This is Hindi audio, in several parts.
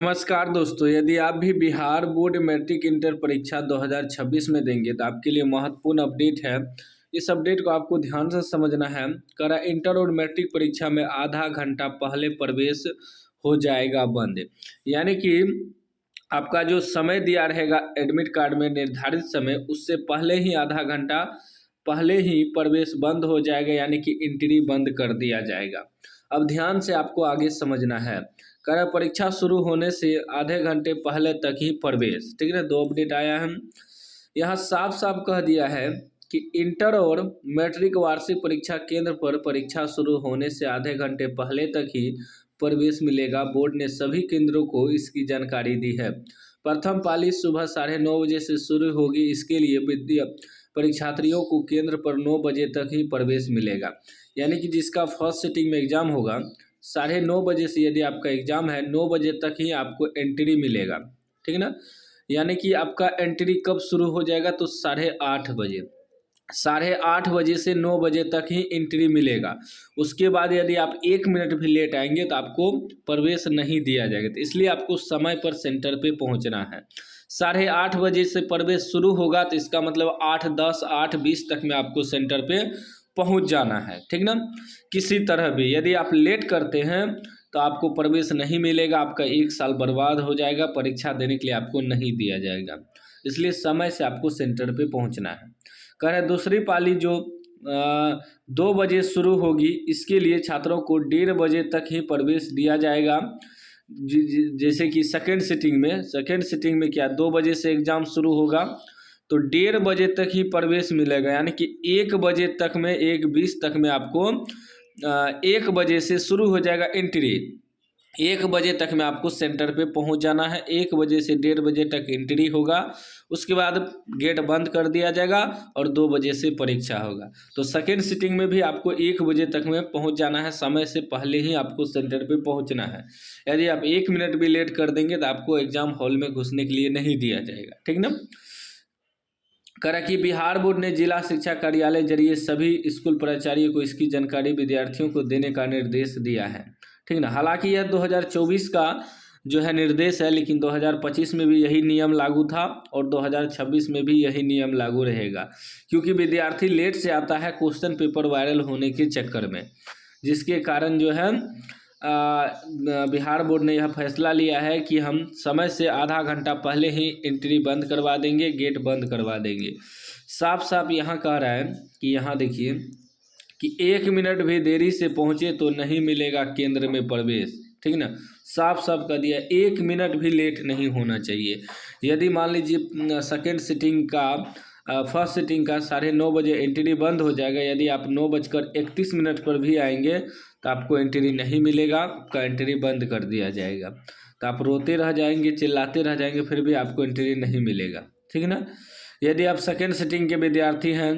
नमस्कार दोस्तों, यदि आप भी बिहार बोर्ड मैट्रिक इंटर परीक्षा 2026 में देंगे तो आपके लिए महत्वपूर्ण अपडेट है। इस अपडेट को आपको ध्यान से समझना है। करा इंटर और मैट्रिक परीक्षा में आधा घंटा पहले प्रवेश हो जाएगा बंद। यानी कि आपका जो समय दिया रहेगा एडमिट कार्ड में निर्धारित समय, उससे पहले ही आधा घंटा पहले ही प्रवेश बंद हो जाएगा, यानी कि एंट्री बंद कर दिया जाएगा। अब ध्यान से आपको आगे समझना है। करा परीक्षा शुरू होने से आधे घंटे पहले तक ही प्रवेश, ठीक है ना। दो अपडेट आया है यहाँ, साफ साफ कह दिया है कि इंटर और मैट्रिक वार्षिक परीक्षा केंद्र पर परीक्षा शुरू होने से आधे घंटे पहले तक ही प्रवेश मिलेगा। बोर्ड ने सभी केंद्रों को इसकी जानकारी दी है। प्रथम पाली सुबह 9:30 बजे से शुरू होगी। इसके लिए परीक्षार्थियों को केंद्र पर 9 बजे तक ही प्रवेश मिलेगा। यानी कि जिसका फर्स्ट सिटिंग में एग्जाम होगा 9:30 बजे से, यदि आपका एग्जाम है 9 बजे तक ही आपको एंट्री मिलेगा, ठीक है ना। यानी कि आपका एंट्री कब शुरू हो जाएगा तो 8:30 बजे, 8:30 बजे से 9 बजे तक ही एंट्री मिलेगा। उसके बाद यदि आप 1 मिनट भी लेट आएंगे तो आपको प्रवेश नहीं दिया जाएगा। तो इसलिए आपको समय पर सेंटर पे पहुंचना है। 8:30 बजे से प्रवेश शुरू होगा तो इसका मतलब 8:10 8:20 तक में आपको सेंटर पे पहुंच जाना है, ठीक ना। किसी तरह भी यदि आप लेट करते हैं तो आपको प्रवेश नहीं मिलेगा, आपका 1 साल बर्बाद हो जाएगा, परीक्षा देने के लिए आपको नहीं दिया जाएगा। इसलिए समय से आपको सेंटर पे पहुंचना है। कह रहे दूसरी पाली जो 2 बजे शुरू होगी, इसके लिए छात्रों को 1:30 बजे तक ही प्रवेश दिया जाएगा। जैसे कि सेकेंड सिटिंग में क्या 2 बजे से एग्ज़ाम शुरू होगा तो 1:30 बजे तक ही प्रवेश मिलेगा। यानी कि 1 बजे तक में 1:20 तक में आपको 1 बजे से शुरू हो जाएगा एंट्री। 1 बजे तक में आपको सेंटर पे पहुंच जाना है। 1 बजे से 1:30 बजे तक एंट्री होगा, उसके बाद गेट बंद कर दिया जाएगा और 2 बजे से परीक्षा होगा। तो सेकेंड सिटिंग में भी आपको 1 बजे तक में पहुंच जाना है। समय से पहले ही आपको सेंटर पे पहुंचना है। यदि आप 1 मिनट भी लेट कर देंगे तो आपको एग्जाम हॉल में घुसने के लिए नहीं दिया जाएगा, ठीक ना। करा कि बिहार बोर्ड ने जिला शिक्षा कार्यालय जरिए सभी स्कूल प्राचार्यों को इसकी जानकारी विद्यार्थियों को देने का निर्देश दिया है, ठीक ना। हालांकि यह 2024 का जो है निर्देश है, लेकिन 2025 में भी यही नियम लागू था और 2026 में भी यही नियम लागू रहेगा, क्योंकि विद्यार्थी लेट से आता है क्वेश्चन पेपर वायरल होने के चक्कर में, जिसके कारण जो है बिहार बोर्ड ने यह फैसला लिया है कि हम समय से आधा घंटा पहले ही एंट्री बंद करवा देंगे, गेट बंद करवा देंगे। साफ साफ यहाँ कह रहा है कि यहाँ देखिए कि 1 मिनट भी देरी से पहुँचे तो नहीं मिलेगा केंद्र में प्रवेश, ठीक ना। साफ साफ कह दिया 1 मिनट भी लेट नहीं होना चाहिए। यदि मान लीजिए सेकेंड सिटिंग का फर्स्ट सिटिंग का 9:30 बजे एंट्री बंद हो जाएगा, यदि आप 9:31 पर भी आएंगे तो आपको एंट्री नहीं मिलेगा, आपका एंट्री बंद कर दिया जाएगा। तो आप रोते रह जाएंगे, चिल्लाते रह जाएंगे, फिर भी आपको एंट्री नहीं मिलेगा, ठीक है ना। यदि आप सेकेंड सिटिंग के विद्यार्थी हैं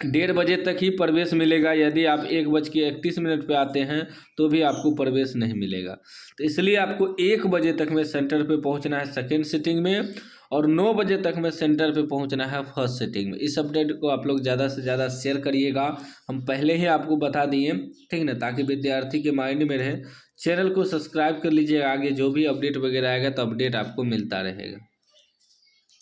1:30 बजे तक ही प्रवेश मिलेगा। यदि आप 1:31 पे आते हैं तो भी आपको प्रवेश नहीं मिलेगा। तो इसलिए आपको 1 बजे तक में सेंटर पे पहुंचना है सेकेंड सिटिंग में, और 9 बजे तक में सेंटर पे पहुंचना है फर्स्ट सिटिंग में। इस अपडेट को आप लोग ज़्यादा से ज़्यादा शेयर करिएगा। हम पहले ही आपको बता दिए, ठीक ना, ताकि विद्यार्थी के माइंड में रहे। चैनल को सब्सक्राइब कर लीजिएगा, आगे जो भी अपडेट वगैरह आएगा तो अपडेट आपको मिलता रहेगा।